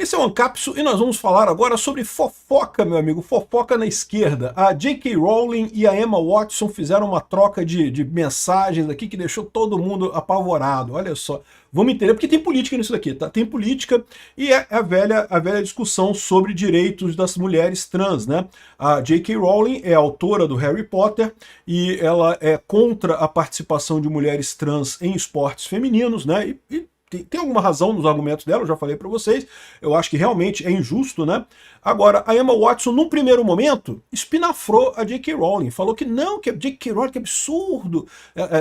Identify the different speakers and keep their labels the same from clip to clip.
Speaker 1: Esse é o Ancapsu e nós vamos falar agora sobre fofoca, meu amigo, fofoca na esquerda. A J.K. Rowling e a Emma Watson fizeram uma troca de mensagens aqui que deixou todo mundo apavorado. Olha só, vamos entender, porque tem política nisso daqui, tá? Tem política e é a velha discussão sobre direitos das mulheres trans, né? A J.K. Rowling é autora do Harry Potter e ela é contra a participação de mulheres trans em esportes femininos, né? Tem alguma razão nos argumentos dela, eu já falei para vocês, eu acho que realmente é injusto, né? Agora, a Emma Watson, num primeiro momento, espinafrou a J.K. Rowling, falou que não, que a J.K. Rowling, que absurdo,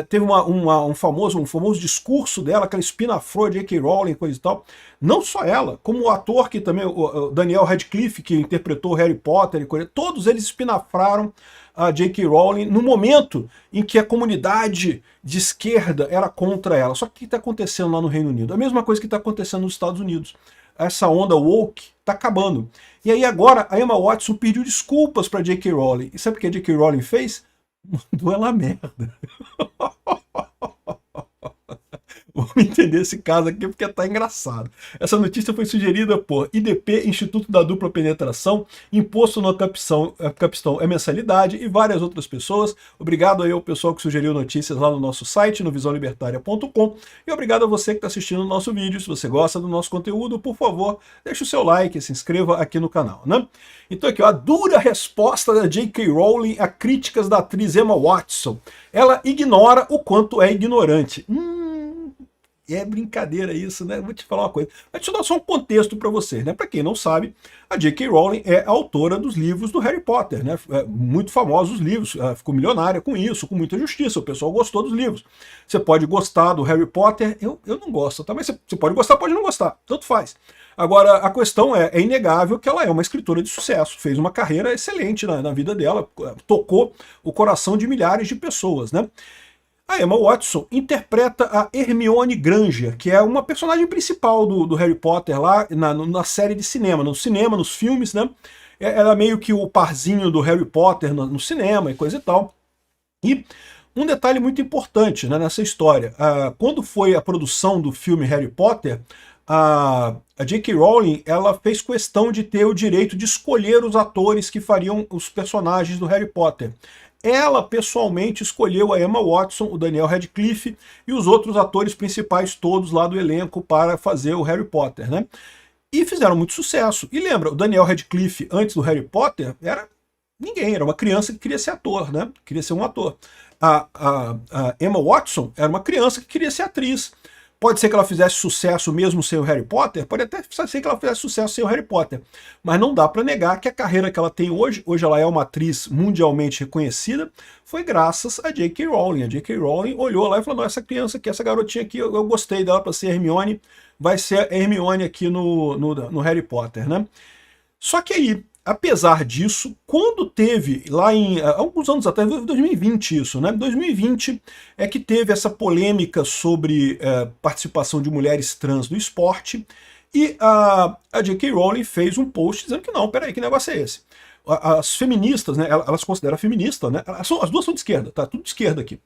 Speaker 1: teve um famoso discurso dela, que ela espinafrou a J.K. Rowling, coisa e tal. Não só ela, como o ator que também, o Daniel Radcliffe, que interpretou Harry Potter e coisa, todos eles espinafraram a J.K. Rowling no momento em que a comunidade de esquerda era contra ela. Só que o que está acontecendo lá no Reino Unido? A mesma coisa que está acontecendo nos Estados Unidos. Essa onda woke está acabando. E aí agora a Emma Watson pediu desculpas para J.K. Rowling. E sabe o que a J.K. Rowling fez? Mandou ela a merda. Vamos entender esse caso aqui porque tá engraçado. Essa notícia foi sugerida por IDP, Instituto da Dupla Penetração, Imposto no Capistão é Mensalidade e várias outras pessoas. Obrigado aí ao pessoal que sugeriu notícias lá no nosso site, no visãolibertaria.com, e obrigado a você que está assistindo o nosso vídeo. Se você gosta do nosso conteúdo, por favor, deixe o seu like, se inscreva aqui no canal, né? Então aqui, ó, a dura resposta da J.K. Rowling a críticas da atriz Emma Watson. Ela ignora o quanto é ignorante. É brincadeira isso, né? Vou te falar uma coisa. Deixa eu dar só um contexto para vocês, né? Para quem não sabe, a J.K. Rowling é a autora dos livros do Harry Potter, né? Muito famosos os livros, ela ficou milionária com isso, com muita justiça, o pessoal gostou dos livros. Você pode gostar do Harry Potter, eu não gosto, tá? Mas você pode gostar, pode não gostar, tanto faz. Agora, a questão é inegável que ela é uma escritora de sucesso, fez uma carreira excelente na vida dela, tocou o coração de milhares de pessoas, né? A Emma Watson interpreta a Hermione Granger, que é uma personagem principal do Harry Potter lá na série de cinema, nos filmes, né? Ela é meio que o parzinho do Harry Potter no cinema e coisa e tal. E um detalhe muito importante, né, nessa história, quando foi a produção do filme Harry Potter, a J.K. Rowling ela fez questão de ter o direito de escolher os atores que fariam os personagens do Harry Potter. Ela pessoalmente escolheu a Emma Watson, o Daniel Radcliffe e os outros atores principais todos lá do elenco para fazer o Harry Potter, né? E fizeram muito sucesso. E lembra, o Daniel Radcliffe, antes do Harry Potter, era ninguém, era uma criança que queria ser ator, né? Queria ser um ator. A Emma Watson era uma criança que queria ser atriz. Pode ser que ela fizesse sucesso mesmo sem o Harry Potter, pode até ser que ela fizesse sucesso sem o Harry Potter, mas não dá para negar que a carreira que ela tem hoje ela é uma atriz mundialmente reconhecida, foi graças a J.K. Rowling. A J.K. Rowling olhou lá e falou, não, essa criança aqui, essa garotinha aqui, eu gostei dela para ser Hermione, vai ser a Hermione aqui no Harry Potter, né? Só que aí, apesar disso, quando teve, lá há alguns anos atrás, 2020 isso, né? 2020 é que teve essa polêmica sobre participação de mulheres trans no esporte, e a J.K. Rowling fez um post dizendo que não, peraí, que negócio é esse? As feministas, né, elas se consideram feministas, né? As duas são de esquerda, tá? Tudo de esquerda aqui.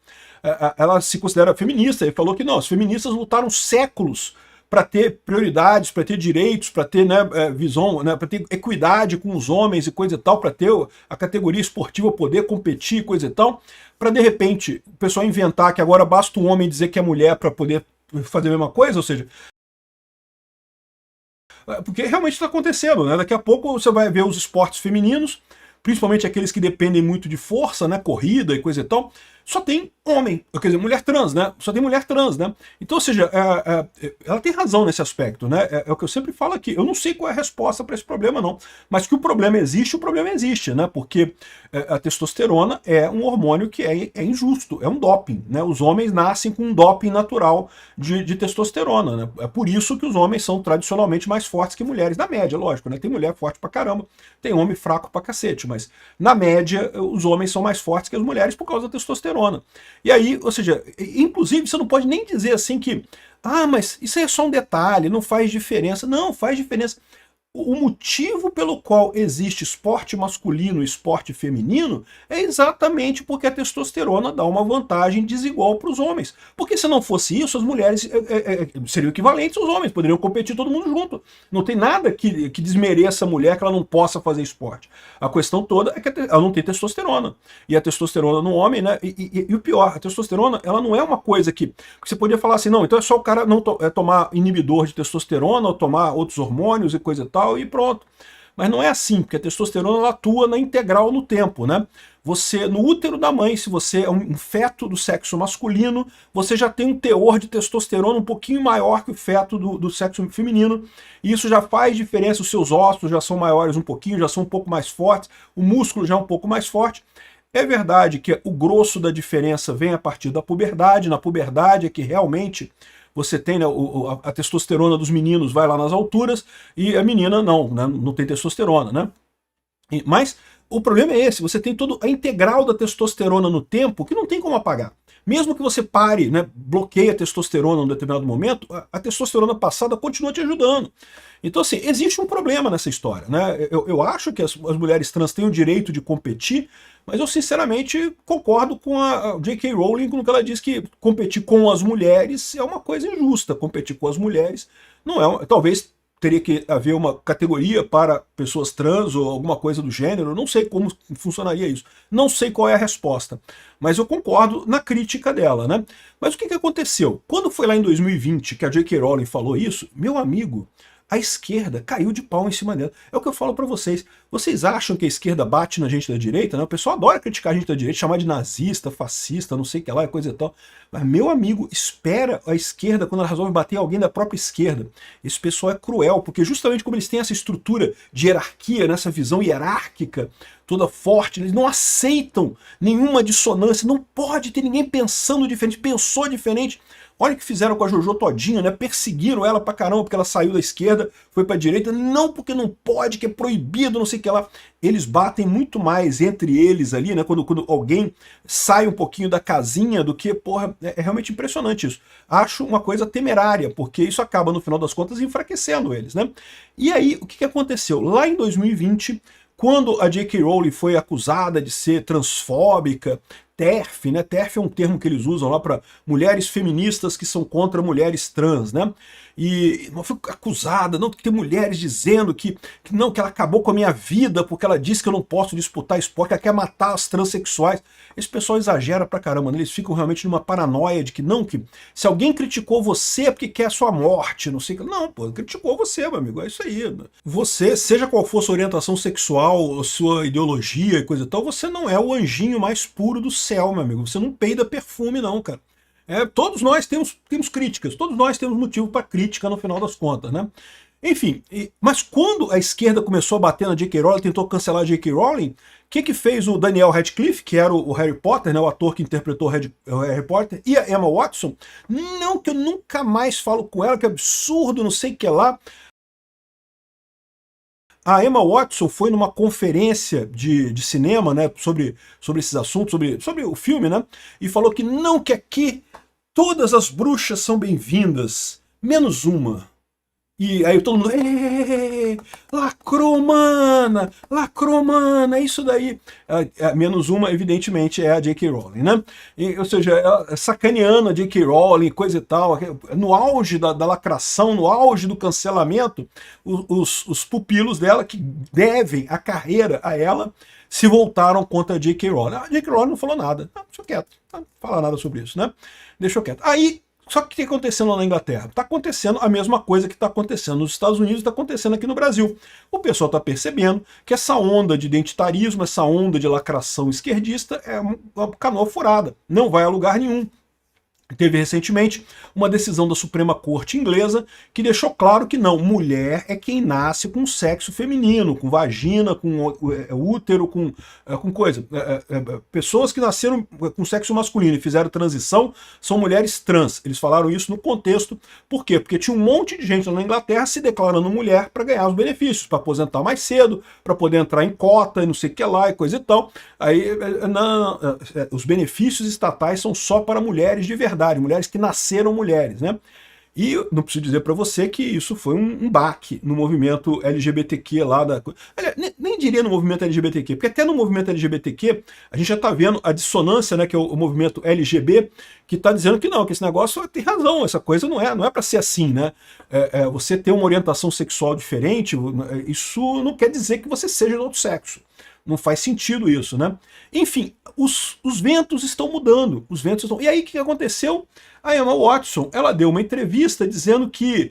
Speaker 1: Ela se considera feminista e falou que não, as feministas lutaram séculos para ter prioridades, para ter direitos, para ter, né, visão, né, para ter equidade com os homens e coisa e tal, para ter a categoria esportiva poder competir e coisa e tal, para de repente o pessoal inventar que agora basta um homem dizer que é mulher para poder fazer a mesma coisa, ou seja, porque realmente está acontecendo, né? Daqui a pouco você vai ver os esportes femininos, principalmente aqueles que dependem muito de força, né, corrida e coisa e tal, só tem homem, quer dizer, mulher trans, né? Só tem mulher trans, né? Então, ou seja, ela tem razão nesse aspecto, né? É o que eu sempre falo aqui. Eu não sei qual é a resposta para esse problema, não. Mas que o problema existe, né? Porque a testosterona é um hormônio que é injusto, é um doping, né? Os homens nascem com um doping natural de testosterona, né? É por isso que os homens são tradicionalmente mais fortes que mulheres, na média, lógico, né? Tem mulher forte pra caramba, tem homem fraco pra cacete, mas na média os homens são mais fortes que as mulheres por causa da testosterona. E aí, ou seja, inclusive você não pode nem dizer assim que, mas isso aí é só um detalhe, não faz diferença. Não, faz diferença. o motivo pelo qual existe esporte masculino e esporte feminino é exatamente porque a testosterona dá uma vantagem desigual para os homens. Porque se não fosse isso, as mulheres seriam equivalentes aos homens, poderiam competir todo mundo junto. Não tem nada que desmereça a mulher que ela não possa fazer esporte. A questão toda é que ela não tem testosterona. E a testosterona no homem, né? E o pior, a testosterona, ela não é uma coisa que você podia falar assim, não, então é só o cara não tomar inibidor de testosterona ou tomar outros hormônios e coisa e tal, e pronto. Mas não é assim, porque a testosterona ela atua na integral no tempo, né? Você, no útero da mãe, se você é um feto do sexo masculino, você já tem um teor de testosterona um pouquinho maior que o feto do sexo feminino, e isso já faz diferença, os seus ossos já são maiores um pouquinho, já são um pouco mais fortes, o músculo já é um pouco mais forte. É verdade que o grosso da diferença vem a partir da puberdade, na puberdade é que realmente você tem, né, a testosterona dos meninos vai lá nas alturas e a menina não, né, não tem testosterona, né? Mas o problema é esse, você tem toda a integral da testosterona no tempo que não tem como apagar. Mesmo que você pare, né, bloqueie a testosterona em um determinado momento, a testosterona passada continua te ajudando. Então, assim, existe um problema nessa história, né? Eu acho que as mulheres trans têm o direito de competir, mas eu sinceramente concordo com a J.K. Rowling quando ela diz que competir com as mulheres é uma coisa injusta. Competir com as mulheres não é, talvez teria que haver uma categoria para pessoas trans ou alguma coisa do gênero, eu não sei como funcionaria isso, não sei qual é a resposta, mas eu concordo na crítica dela, né? Mas o que aconteceu? Quando foi lá em 2020 que a J.K. Rowling falou isso, meu amigo, a esquerda caiu de pau em cima dela. É o que eu falo pra vocês. Vocês acham que a esquerda bate na gente da direita, né? O pessoal adora criticar a gente da direita, chamar de nazista, fascista, não sei o que lá, coisa e tal. Mas, meu amigo, espera a esquerda quando ela resolve bater em alguém da própria esquerda. Esse pessoal é cruel, porque justamente como eles têm essa estrutura de hierarquia, nessa visão hierárquica, toda forte, eles não aceitam nenhuma dissonância, não pode ter ninguém pensando diferente, pensou diferente. Olha o que fizeram com a Jojo Todinho, né? Perseguiram ela pra caramba porque ela saiu da esquerda, foi pra direita. Não porque não pode, que é proibido, não sei o que lá. Eles batem muito mais entre eles ali, né? Quando alguém sai um pouquinho da casinha do que, porra, é realmente impressionante isso. Acho uma coisa temerária, porque isso acaba, no final das contas, enfraquecendo eles, né? E aí, o que aconteceu? Lá em 2020, quando a J.K. Rowling foi acusada de ser transfóbica, TERF, né? TERF é um termo que eles usam lá para mulheres feministas que são contra mulheres trans, né? E foi acusada, não, que tem mulheres dizendo que não, que ela acabou com a minha vida porque ela disse que eu não posso disputar esporte, que ela quer matar as transexuais. Esse pessoal exagera pra caramba, né? Eles ficam realmente numa paranoia de que não, que se alguém criticou você é porque quer a sua morte, não sei o que. Não, pô, criticou você, meu amigo, é isso aí. Você, seja qual for sua orientação sexual, sua ideologia e coisa e tal, você não é o anjinho mais puro do céu, meu amigo. Você não peida perfume, não, cara. Todos nós temos críticas, todos nós temos motivo para crítica no final das contas, né? Enfim, mas quando a esquerda começou a bater na J.K. Rowling, tentou cancelar a J.K. Rowling, o que fez o Daniel Radcliffe, que era o Harry Potter, né, o ator que interpretou o Harry Potter, e a Emma Watson? Não, que eu nunca mais falo com ela, que absurdo, não sei o que lá. A Emma Watson foi numa conferência de cinema, né, sobre esses assuntos, sobre o filme, né, e falou que não, que aqui todas as bruxas são bem-vindas, menos uma. E aí todo mundo, lacrou, mana, é isso daí. Menos uma, evidentemente, é a J.K. Rowling, né? Ou seja, sacaneando a J.K. Rowling, coisa e tal, no auge da lacração, no auge do cancelamento, os pupilos dela, que devem a carreira a ela, se voltaram contra a J.K. Rowling. A J.K. Rowling não falou nada, deixou quieto, não fala nada sobre isso, né? Deixou quieto. Aí, só que o que está acontecendo lá na Inglaterra? Está acontecendo a mesma coisa que está acontecendo nos Estados Unidos, está acontecendo aqui no Brasil. O pessoal está percebendo que essa onda de identitarismo, essa onda de lacração esquerdista é uma canoa furada, não vai a lugar nenhum. Teve recentemente uma decisão da Suprema Corte inglesa que deixou claro que não, mulher é quem nasce com sexo feminino, com vagina, com útero, com coisa. Pessoas que nasceram com sexo masculino e fizeram transição são mulheres trans. Eles falaram isso no contexto. Por quê? Porque tinha um monte de gente lá na Inglaterra se declarando mulher para ganhar os benefícios, para aposentar mais cedo, para poder entrar em cota e não sei o que lá e coisa e tal. Aí, os benefícios estatais são só para mulheres de verdade, mulheres que nasceram mulheres, né? E eu não preciso dizer para você que isso foi um baque no movimento LGBTQ lá da... Aliás, nem diria no movimento LGBTQ, porque até no movimento LGBTQ a gente já está vendo a dissonância, né, que é o movimento LGB, que está dizendo que não, que esse negócio tem razão, essa coisa não é para ser assim, né? Você ter uma orientação sexual diferente, isso não quer dizer que você seja do outro sexo. Não faz sentido isso, né? Enfim, os ventos estão mudando. Os ventos estão... E aí, o que aconteceu? A Emma Watson, ela deu uma entrevista dizendo que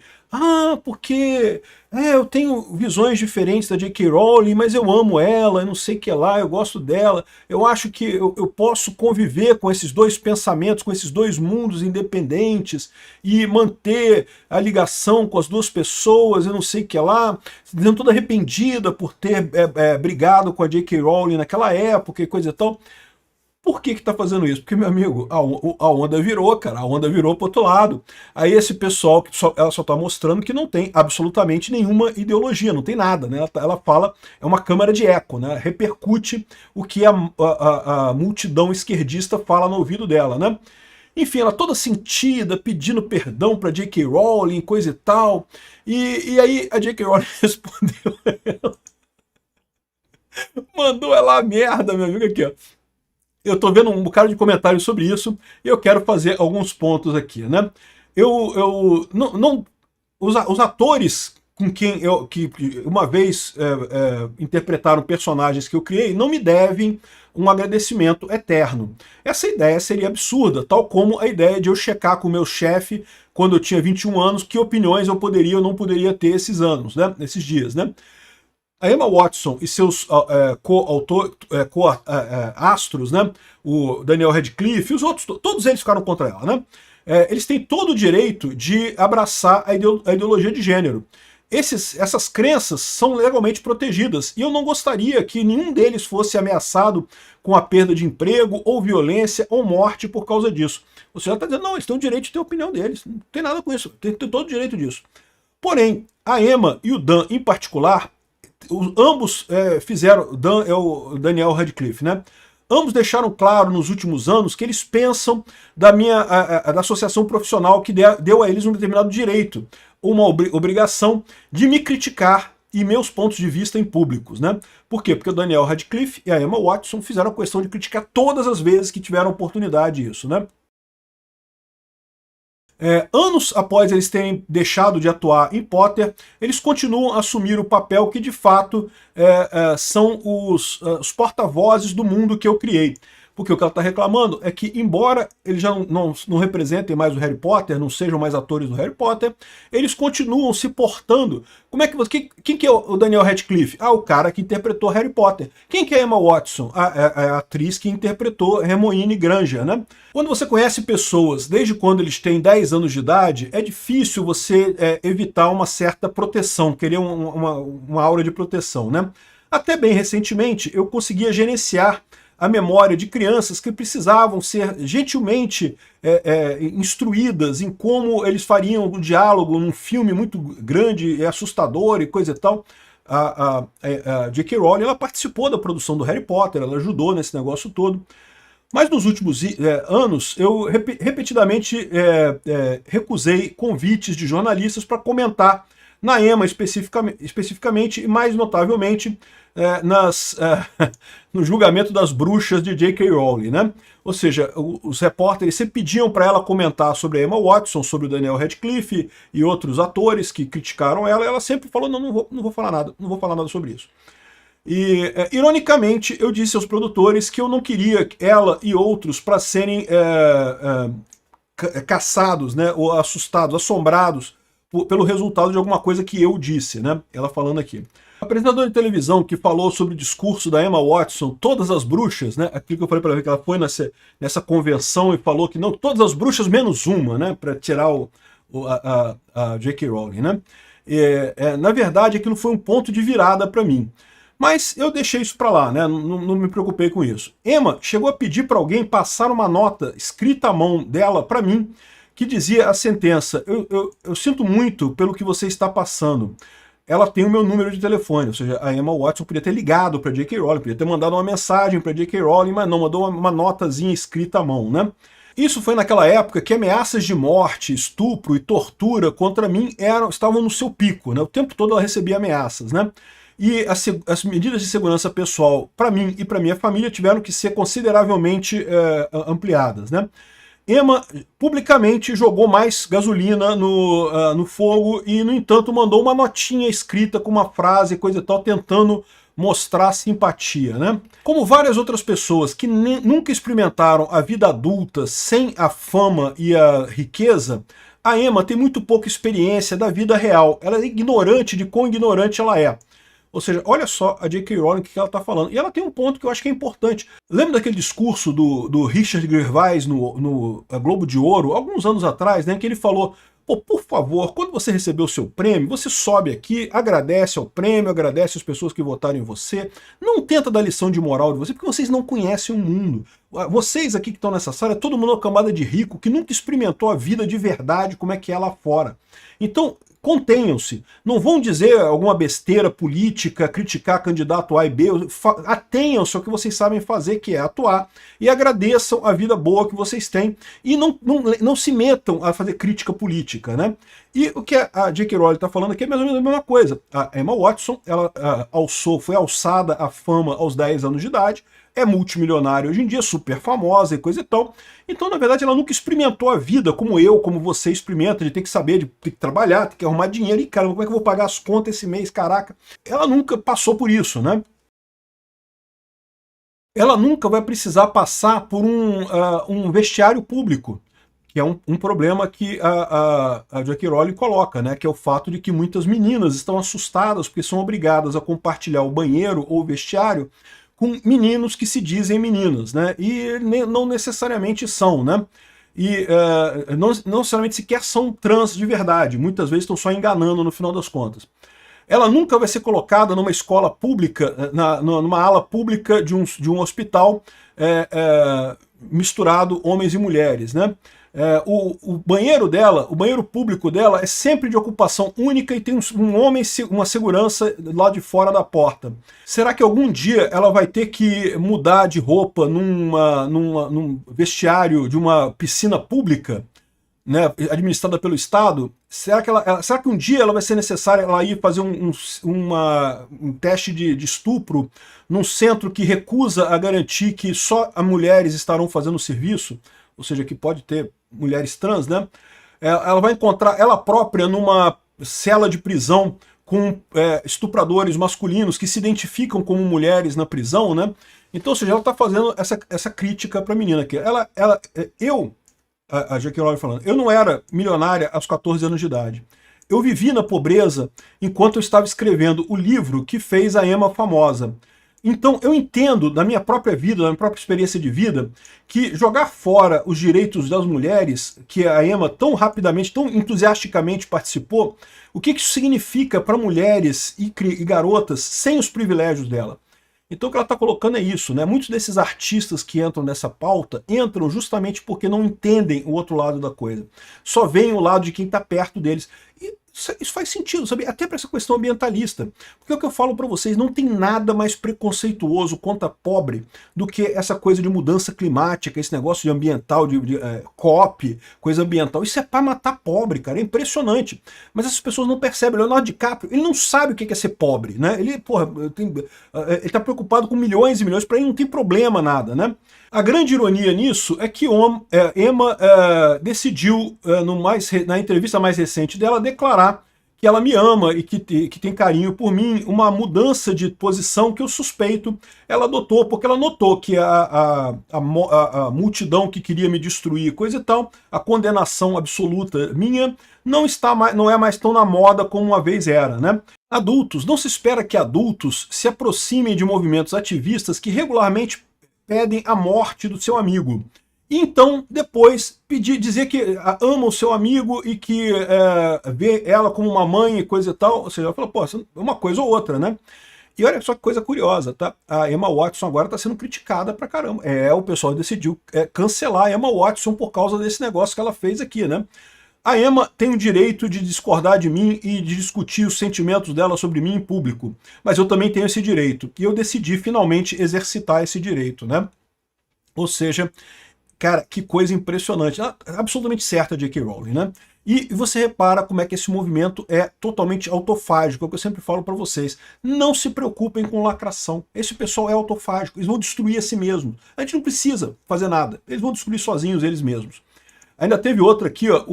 Speaker 1: porque eu tenho visões diferentes da J.K. Rowling, mas eu amo ela, não sei o que lá, eu gosto dela, eu acho que eu posso conviver com esses dois pensamentos, com esses dois mundos independentes e manter a ligação com as duas pessoas, eu não sei o que lá, dizendo toda arrependida por ter brigado com a J.K. Rowling naquela época e coisa e tal. Por que tá fazendo isso? Porque, meu amigo, a onda virou, cara, a onda virou pro outro lado. Aí esse pessoal, ela só tá mostrando que não tem absolutamente nenhuma ideologia, não tem nada, né? Ela fala, é uma câmara de eco, né? Repercute o que a multidão esquerdista fala no ouvido dela, né? Enfim, ela toda sentida, pedindo perdão pra J.K. Rowling, coisa e tal. E aí a J.K. Rowling respondeu ela. Mandou ela a merda, meu amigo, aqui, ó. Eu tô vendo um bocado de comentários sobre isso e eu quero fazer alguns pontos aqui, né? Os atores com quem que uma vez interpretaram personagens que eu criei não me devem um agradecimento eterno. Essa ideia seria absurda, tal como a ideia de eu checar com o meu chefe quando eu tinha 21 anos que opiniões eu poderia ou não poderia ter esses anos, né? Esses dias, né? A Emma Watson e seus co-astros, né, o Daniel Radcliffe e os outros, todos eles ficaram contra ela, né? Eles têm todo o direito de abraçar a ideologia de gênero. Essas crenças são legalmente protegidas e eu não gostaria que nenhum deles fosse ameaçado com a perda de emprego ou violência ou morte por causa disso. Você já está dizendo, não, eles têm o direito de ter a opinião deles, não tem nada com isso, tem todo o direito disso. Porém, a Emma e o Dan em particular, ambos fizeram, Dan é o Daniel Radcliffe, né? Ambos deixaram claro nos últimos anos que eles pensam da associação profissional que deu a eles um determinado direito, uma obrigação de me criticar e meus pontos de vista em públicos, né? Por quê? Porque o Daniel Radcliffe e a Emma Watson fizeram a questão de criticar todas as vezes que tiveram oportunidade disso, né? Anos após eles terem deixado de atuar em Potter, eles continuam a assumir o papel que de fato são os porta-vozes do mundo que eu criei. Porque o que ela está reclamando é que, embora eles já não representem mais o Harry Potter, não sejam mais atores do Harry Potter, eles continuam se portando. Quem que é o Daniel Radcliffe? O cara que interpretou Harry Potter. Quem que é a Emma Watson? A atriz que interpretou Hermione Granger, né? Quando você conhece pessoas desde quando eles têm 10 anos de idade, é difícil você evitar uma certa proteção, querer uma aura de proteção, né? Até bem recentemente, eu conseguia gerenciar a memória de crianças que precisavam ser gentilmente instruídas em como eles fariam o diálogo num filme muito grande e assustador e coisa e tal. A J.K. Rowling, ela participou da produção do Harry Potter, ela ajudou nesse negócio todo. Mas nos últimos anos, eu repetidamente recusei convites de jornalistas para comentar na Emma especificamente e mais notavelmente no julgamento das bruxas de J.K. Rowling, né? Ou seja, os repórteres sempre pediam para ela comentar sobre a Emma Watson, sobre o Daniel Radcliffe e outros atores que criticaram ela, e ela sempre falou, não vou falar nada sobre isso. E, ironicamente, eu disse aos produtores que eu não queria ela e outros para serem caçados, né, ou assustados, assombrados pelo resultado de alguma coisa que eu disse, né? Ela falando aqui. O apresentador de televisão que falou sobre o discurso da Emma Watson, todas as bruxas, né? Aquilo que eu falei para ela, que ela foi nessa convenção e falou que não, todas as bruxas menos uma, né? Para tirar a J.K. Rowling, né? Na verdade, aquilo foi um ponto de virada para mim. Mas eu deixei isso para lá, né? Não me preocupei com isso. Emma chegou a pedir para alguém passar uma nota escrita à mão dela para mim, que dizia a sentença: eu sinto muito pelo que você está passando. Ela tem o meu número de telefone, ou seja, a Emma Watson podia ter ligado para J.K. Rowling, podia ter mandado uma mensagem para J.K. Rowling, mas não, mandou uma notazinha escrita à mão, né? Isso foi naquela época que ameaças de morte, estupro e tortura contra mim estavam no seu pico, né? O tempo todo ela recebia ameaças, né? E as medidas de segurança pessoal para mim e para minha família tiveram que ser consideravelmente ampliadas, né? Emma publicamente jogou mais gasolina no fogo e, no entanto, mandou uma notinha escrita com uma frase, coisa e tal, tentando mostrar simpatia, né? Como várias outras pessoas que nunca experimentaram a vida adulta sem a fama e a riqueza, a Emma tem muito pouca experiência da vida real. Ela é ignorante de quão ignorante ela é. Ou seja, olha só a J.K. Rowling o que ela está falando. E ela tem um ponto que eu acho que é importante. Lembra daquele discurso do Richard Gervais no Globo de Ouro, alguns anos atrás, né, que ele falou: pô, por favor, quando você receber o seu prêmio, você sobe aqui, agradece ao prêmio, agradece as pessoas que votaram em você. Não tenta dar lição de moral de você, porque vocês não conhecem o mundo. Vocês aqui que estão nessa sala, é todo mundo uma camada de rico que nunca experimentou a vida de verdade, como é que é lá fora. Então, contenham-se, não vão dizer alguma besteira política, criticar candidato A e B, atenham-se ao que vocês sabem fazer, que é atuar, e agradeçam a vida boa que vocês têm, e não se metam a fazer crítica política, né? E o que a J.K. Rowling está falando aqui é mais ou menos a mesma coisa. A Emma Watson, ela foi alçada à fama aos 10 anos de idade, é multimilionária hoje em dia, super famosa e coisa e tal. Então, na verdade, ela nunca experimentou a vida como eu, como você experimenta, de ter que saber, de ter que trabalhar, ter que arrumar dinheiro. E, cara, como é que eu vou pagar as contas esse mês, caraca? Ela nunca passou por isso, né? Ela nunca vai precisar passar por um vestiário público, que é um problema que a J.K. Rowling coloca, né? Que é o fato de que muitas meninas estão assustadas porque são obrigadas a compartilhar o banheiro ou o vestiário com meninos que se dizem meninas, né? E não necessariamente são, né? E não necessariamente sequer são trans de verdade, muitas vezes estão só enganando no final das contas. Ela nunca vai ser colocada numa escola pública, numa ala pública de um hospital misturado homens e mulheres, né? O banheiro dela, o banheiro público dela é sempre de ocupação única e tem um homem, uma segurança lá de fora da porta. Será que algum dia ela vai ter que mudar de roupa num vestiário de uma piscina pública, né, administrada pelo Estado? Será que um dia ela vai ser necessária ela ir fazer um teste de estupro num centro que recusa a garantir que só as mulheres estarão fazendo o serviço? Ou seja, que pode ter mulheres trans, né? Ela vai encontrar ela própria numa cela de prisão com estupradores masculinos que se identificam como mulheres na prisão, né? Então, ou seja, ela está fazendo essa crítica para a menina aqui. A J.K. Rowling falando, eu não era milionária aos 14 anos de idade. Eu vivi na pobreza enquanto eu estava escrevendo o livro que fez a Emma famosa. Então, eu entendo da minha própria vida, da minha própria experiência de vida, que jogar fora os direitos das mulheres, que a Emma tão rapidamente, tão entusiasticamente participou, o que isso significa para mulheres e garotas sem os privilégios dela. Então o que ela está colocando é isso, né? Muitos desses artistas que entram nessa pauta entram justamente porque não entendem o outro lado da coisa. Só veem o lado de quem está perto deles. E isso faz sentido, sabe? Até para essa questão ambientalista. Porque é o que eu falo para vocês, não tem nada mais preconceituoso contra pobre do que essa coisa de mudança climática, esse negócio de ambiental, de COP, coisa ambiental. Isso é para matar pobre, cara, é impressionante. Mas essas pessoas não percebem. Leonardo DiCaprio, ele não sabe o que é ser pobre, né? Ele tá preocupado com milhões e milhões, para ele não tem problema nada, né? A grande ironia nisso é que Emma decidiu, na entrevista mais recente dela, declarar que ela me ama e que tem carinho por mim, uma mudança de posição que eu suspeito ela adotou, porque ela notou que a multidão que queria me destruir, coisa e tal, a condenação absoluta minha, não é mais tão na moda como uma vez era, né? Adultos, não se espera que adultos se aproximem de movimentos ativistas que regularmente pedem a morte do seu amigo. E então, depois, dizer que ama o seu amigo e que vê ela como uma mãe e coisa e tal. Ou seja, ela fala, pô, é uma coisa ou outra, né? E olha só que coisa curiosa, tá? A Emma Watson agora está sendo criticada pra caramba. O pessoal decidiu cancelar a Emma Watson por causa desse negócio que ela fez aqui, né? A Emma tem o direito de discordar de mim e de discutir os sentimentos dela sobre mim em público. Mas eu também tenho esse direito. E eu decidi finalmente exercitar esse direito, né? Ou seja, Cara, que coisa impressionante. Absolutamente certa, J.K. Rowling, né? E você repara como é que esse movimento é totalmente autofágico, é o que eu sempre falo para vocês. Não se preocupem com lacração. Esse pessoal é autofágico, eles vão destruir a si mesmos. A gente não precisa fazer nada, eles vão destruir sozinhos eles mesmos. Ainda teve outra aqui, ó,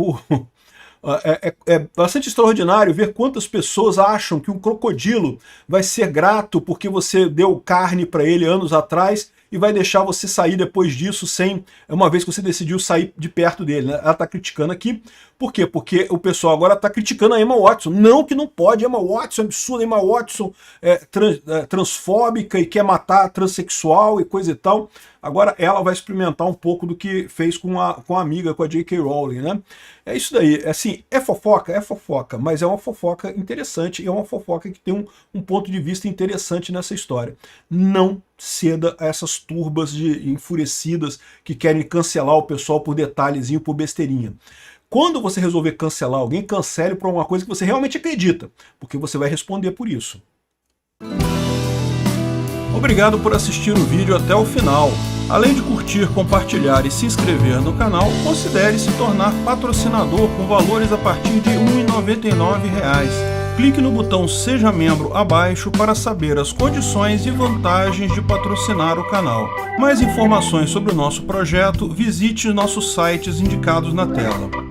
Speaker 1: é bastante extraordinário ver quantas pessoas acham que um crocodilo vai ser grato porque você deu carne para ele anos atrás e vai deixar você sair depois disso uma vez que você decidiu sair de perto dele, né? Ela está criticando aqui. Por quê? Porque o pessoal agora está criticando a Emma Watson. Não que não pode, Emma Watson é absurda, Emma Watson é transfóbica e quer matar transexual e coisa e tal. Agora ela vai experimentar um pouco do que fez com a amiga, com a J.K. Rowling, né? É isso daí, assim, é fofoca, mas é uma fofoca interessante e é uma fofoca que tem um ponto de vista interessante nessa história. Não ceda a essas turbas enfurecidas que querem cancelar o pessoal por detalhezinho, por besteirinha. Quando você resolver cancelar alguém, cancele por uma coisa que você realmente acredita, porque você vai responder por isso. Obrigado por assistir o vídeo até o final. Além de curtir, compartilhar e se inscrever no canal, considere se tornar patrocinador com valores a partir de R$ 1,99. Clique no botão Seja Membro abaixo para saber as condições e vantagens de patrocinar o canal. Mais informações sobre o nosso projeto, visite nossos sites indicados na tela.